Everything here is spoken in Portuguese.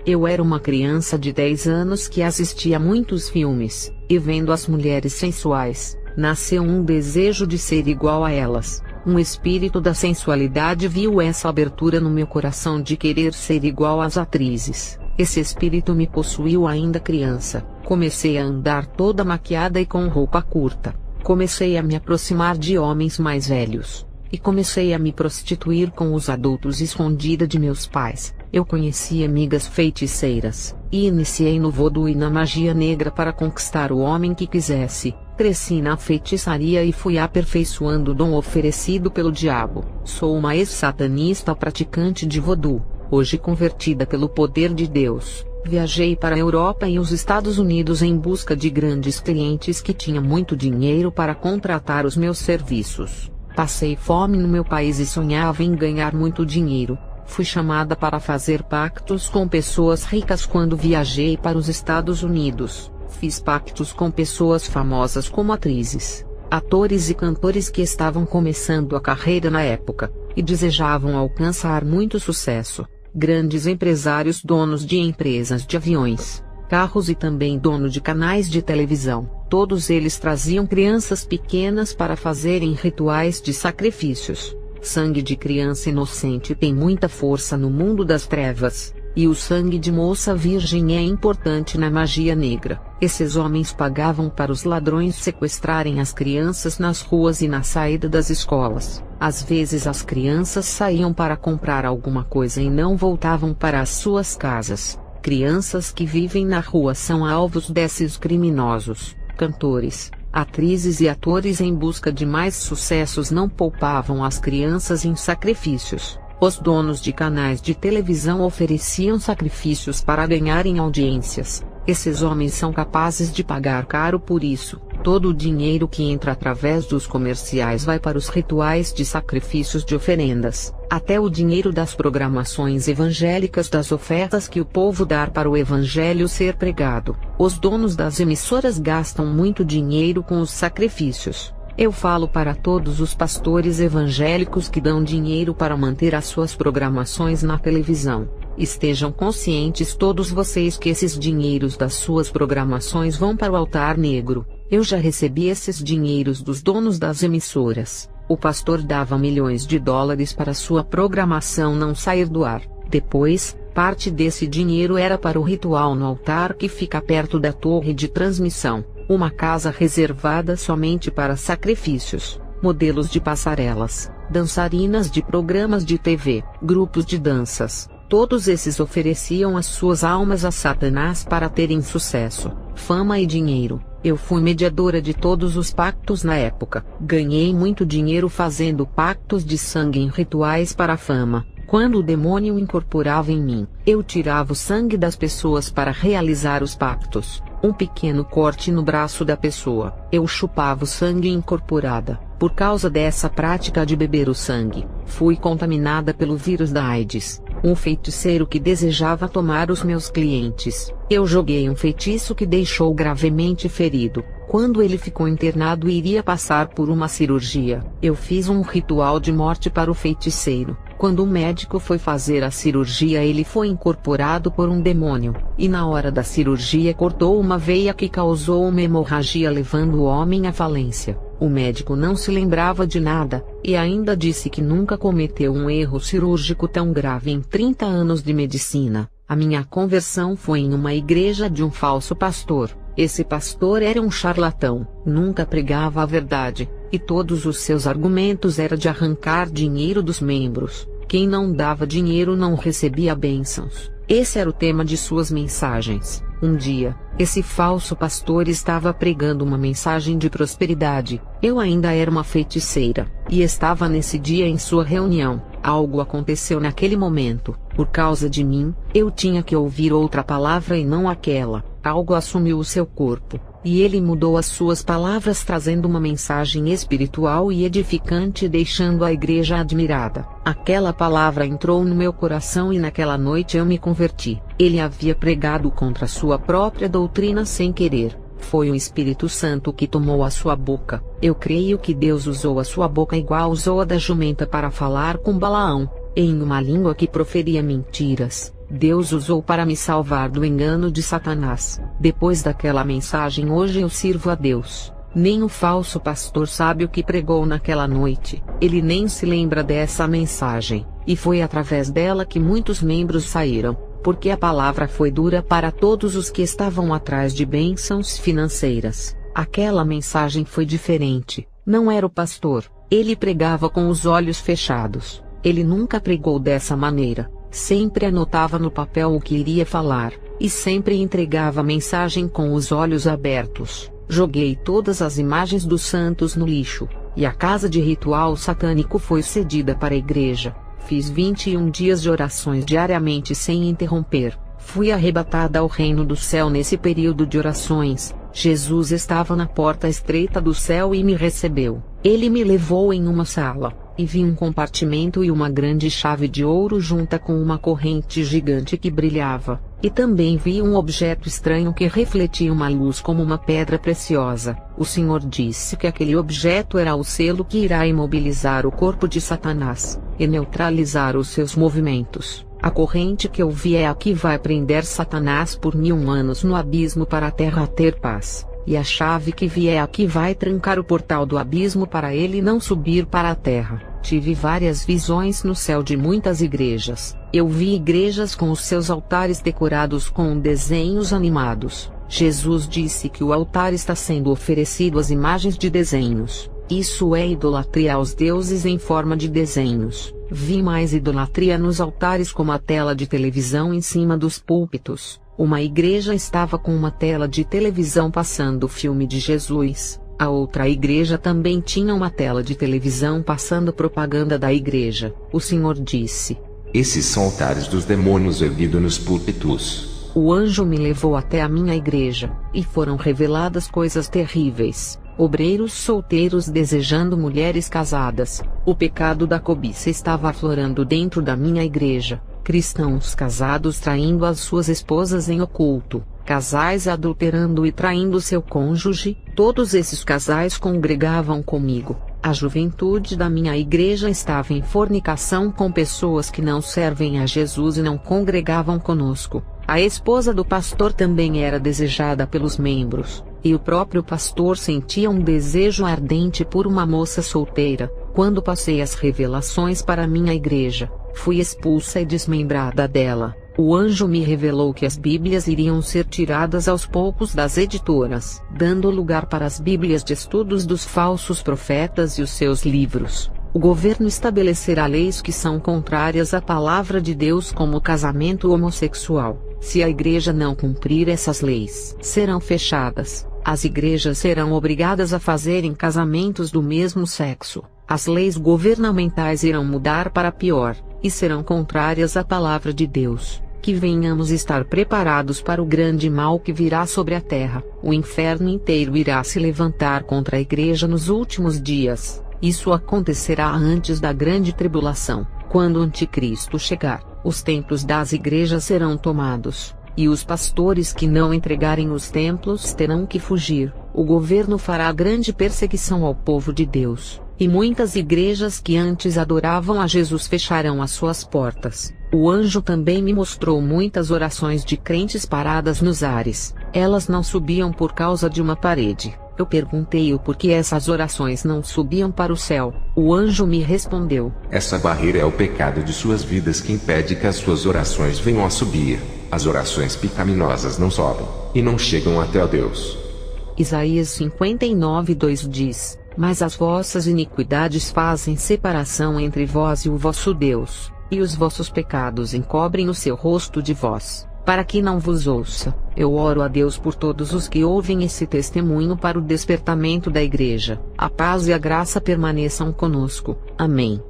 Eu era uma criança de 10 anos que assistia a muitos filmes, e vendo as mulheres sensuais, nasceu um desejo de ser igual a elas. Um espírito da sensualidade viu essa abertura no meu coração de querer ser igual às atrizes. Esse espírito me possuiu ainda criança. Comecei a andar toda maquiada e com roupa curta. Comecei a me aproximar de homens mais velhos. E comecei a me prostituir com os adultos escondida de meus pais. Eu conheci amigas feiticeiras, e iniciei no vodu e na magia negra para conquistar o homem que quisesse. Cresci na feitiçaria e fui aperfeiçoando o dom oferecido pelo diabo. Sou uma ex-satanista praticante de vodu, hoje convertida pelo poder de Deus. Viajei para a Europa e os Estados Unidos em busca de grandes clientes que tinham muito dinheiro para contratar os meus serviços. Passei fome no meu país e sonhava em ganhar muito dinheiro. Fui chamada para fazer pactos com pessoas ricas quando viajei para os Estados Unidos. Fiz pactos com pessoas famosas como atrizes, atores e cantores que estavam começando a carreira na época, e desejavam alcançar muito sucesso. Grandes empresários, donos de empresas de aviões, carros e também dono de canais de televisão. Todos eles traziam crianças pequenas para fazerem rituais de sacrifícios. Sangue de criança inocente tem muita força no mundo das trevas, e o sangue de moça virgem é importante na magia negra. Esses homens pagavam para os ladrões sequestrarem as crianças nas ruas e na saída das escolas. Às vezes as crianças saíam para comprar alguma coisa e não voltavam para as suas casas. Crianças que vivem na rua são alvos desses criminosos. Cantores, atrizes e atores em busca de mais sucessos não poupavam as crianças em sacrifícios. Os donos de canais de televisão ofereciam sacrifícios para ganharem audiências. Esses homens são capazes de pagar caro por isso. Todo o dinheiro que entra através dos comerciais vai para os rituais de sacrifícios de oferendas. Até o dinheiro das programações evangélicas, das ofertas que o povo dá para o evangelho ser pregado. Os donos das emissoras gastam muito dinheiro com os sacrifícios. Eu falo para todos os pastores evangélicos que dão dinheiro para manter as suas programações na televisão. Estejam conscientes todos vocês que esses dinheiros das suas programações vão para o altar negro. Eu já recebi esses dinheiros dos donos das emissoras. O pastor dava milhões de dólares para sua programação não sair do ar. Depois, parte desse dinheiro era para o ritual no altar que fica perto da torre de transmissão. Uma casa reservada somente para sacrifícios, modelos de passarelas, dançarinas de programas de TV, grupos de danças. Todos esses ofereciam as suas almas a Satanás para terem sucesso, fama e dinheiro. Eu fui mediadora de todos os pactos na época. Ganhei muito dinheiro fazendo pactos de sangue em rituais para a fama. Quando o demônio incorporava em mim, eu tirava o sangue das pessoas para realizar os pactos. Um pequeno corte no braço da pessoa, eu chupava o sangue incorporada. Por causa dessa prática de beber o sangue, fui contaminada pelo vírus da AIDS. Um feiticeiro que desejava tomar os meus clientes. Eu joguei um feitiço que deixou gravemente ferido. Quando ele ficou internado e iria passar por uma cirurgia, eu fiz um ritual de morte para o feiticeiro. Quando o médico foi fazer a cirurgia, ele foi incorporado por um demônio, e na hora da cirurgia cortou uma veia que causou uma hemorragia, levando o homem à falência. O médico não se lembrava de nada, e ainda disse que nunca cometeu um erro cirúrgico tão grave em 30 anos de medicina. A minha conversão foi em uma igreja de um falso pastor. Esse pastor era um charlatão, nunca pregava a verdade, e todos os seus argumentos eram de arrancar dinheiro dos membros. Quem não dava dinheiro não recebia bênçãos. Esse era o tema de suas mensagens. Um dia, esse falso pastor estava pregando uma mensagem de prosperidade. Eu ainda era uma feiticeira, e estava nesse dia em sua reunião. Algo aconteceu naquele momento. Por causa de mim, eu tinha que ouvir outra palavra e não aquela. Algo assumiu o seu corpo, e ele mudou as suas palavras, trazendo uma mensagem espiritual e edificante, deixando a igreja admirada. Aquela palavra entrou no meu coração e naquela noite eu me converti. Ele havia pregado contra sua própria doutrina sem querer. Foi o Espírito Santo que tomou a sua boca. Eu creio que Deus usou a sua boca igual usou a da jumenta para falar com Balaão, em uma língua que proferia mentiras. Deus usou para me salvar do engano de Satanás. Depois daquela mensagem hoje eu sirvo a Deus. Nem o falso pastor sabe o que pregou naquela noite, ele nem se lembra dessa mensagem, e foi através dela que muitos membros saíram, porque a palavra foi dura para todos os que estavam atrás de bênçãos financeiras. Aquela mensagem foi diferente, não era o pastor, ele pregava com os olhos fechados, ele nunca pregou dessa maneira, sempre anotava no papel o que iria falar, e sempre entregava a mensagem com os olhos abertos. Joguei todas as imagens dos santos no lixo, e a casa de ritual satânico foi cedida para a igreja. Fiz 21 dias de orações diariamente sem interromper. Fui arrebatada ao reino do céu nesse período de orações. Jesus estava na porta estreita do céu e me recebeu. Ele me levou em uma sala, e vi um compartimento e uma grande chave de ouro junta com uma corrente gigante que brilhava. E também vi um objeto estranho que refletia uma luz como uma pedra preciosa. O Senhor disse que aquele objeto era o selo que irá imobilizar o corpo de Satanás, e neutralizar os seus movimentos. A corrente que eu vi é a que vai prender Satanás por 1000 anos no abismo para a terra ter paz. E a chave que vi é a que vai trancar o portal do abismo para ele não subir para a terra. Tive várias visões no céu de muitas igrejas. Eu vi igrejas com os seus altares decorados com desenhos animados. Jesus disse que o altar está sendo oferecido às imagens de desenhos. Isso é idolatria aos deuses em forma de desenhos. Vi mais idolatria nos altares como a tela de televisão em cima dos púlpitos. Uma igreja estava com uma tela de televisão passando o filme de Jesus. A outra igreja também tinha uma tela de televisão passando propaganda da igreja. O Senhor disse: esses são altares dos demônios erguidos nos púlpitos. O anjo me levou até a minha igreja, e foram reveladas coisas terríveis. Obreiros solteiros desejando mulheres casadas. O pecado da cobiça estava aflorando dentro da minha igreja. Cristãos casados traindo as suas esposas em oculto. Casais adulterando e traindo seu cônjuge. Todos esses casais congregavam comigo. A juventude da minha igreja estava em fornicação com pessoas que não servem a Jesus e não congregavam conosco. A esposa do pastor também era desejada pelos membros, e o próprio pastor sentia um desejo ardente por uma moça solteira. Quando passei as revelações para a minha igreja, fui expulsa e desmembrada dela. O anjo me revelou que as Bíblias iriam ser tiradas aos poucos das editoras, dando lugar para as Bíblias de estudos dos falsos profetas e os seus livros. O governo estabelecerá leis que são contrárias à palavra de Deus, como o casamento homossexual. Se a igreja não cumprir essas leis, serão fechadas. As igrejas serão obrigadas a fazerem casamentos do mesmo sexo. As leis governamentais irão mudar para pior, e serão contrárias à palavra de Deus. Que venhamos estar preparados para o grande mal que virá sobre a terra. O inferno inteiro irá se levantar contra a igreja nos últimos dias. Isso acontecerá antes da grande tribulação. Quando o anticristo chegar, os templos das igrejas serão tomados, e os pastores que não entregarem os templos terão que fugir. O governo fará grande perseguição ao povo de Deus, e muitas igrejas que antes adoravam a Jesus fecharão as suas portas. O anjo também me mostrou muitas orações de crentes paradas nos ares. Elas não subiam por causa de uma parede. Eu perguntei o porquê essas orações não subiam para o céu. O anjo me respondeu: essa barreira é o pecado de suas vidas que impede que as suas orações venham a subir. As orações pecaminosas não sobem, e não chegam até a Deus. Isaías 59:2 diz: mas as vossas iniquidades fazem separação entre vós e o vosso Deus, e os vossos pecados encobrem o seu rosto de vós, para que não vos ouça. Eu oro a Deus por todos os que ouvem esse testemunho para o despertamento da igreja. A paz e a graça permaneçam conosco. Amém.